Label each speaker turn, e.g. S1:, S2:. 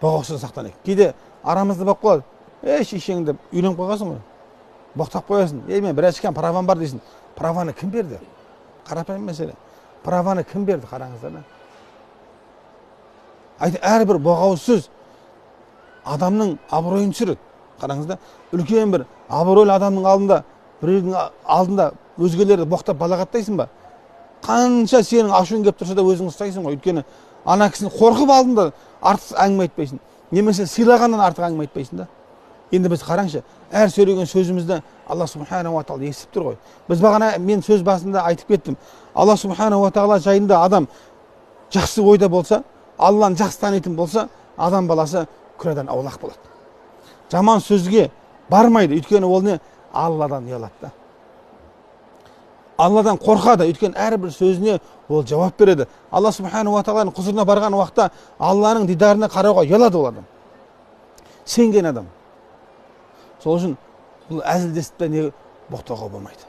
S1: боғаушы сақтан екен. Кейде арамызда болып қалады. Шешең деп үйленіп қойғансың ғой. Боқтап қоясың. Мен бір әшкен правам бар дейсің. Праваны кім берді? Қарапайым мәселе. Праваны кім берді, қараңыздар да. Әрбір боғауыз сөз адамның абыройын түсіреді. Қараңызда, үлкен бір абыройлы адамның алдында, біреудің алдында өзгелерді боқтап балағаттайсың ба? Қанша сенің ашуың келіп тұрса да өзің ұстайсың ғой. Өйткені ана кісіні қорқып алдында артық әңгіме айтпайсың. Немесе сыйлағаннан артық әңгіме айтпайсың да. Енді біз қараңшы, әр сөйлеген сөзімізді Алла субханаху ва тағала естіп тұр ғой. Біз бағана мен сөз басында айтып кеттім. Алла субханаху ва тағала жайында адам жақсы ойда болса, Алланы жақсы танитын болса, адам баласы күнәдан аулақ болады. Жаман сөзге бармайды, өйткені ол не? Алладан ұялады да. Алладан қорқады, өйткені әрбір сөзіне ол жауап береді. Алла субханаху ва тағаланың құзырына барған уақытта Алланың дидарына қарауға ұялады ол адам. Сенген адам. Сол үшін бұл әзілдесіп те не боқтауға болмайды.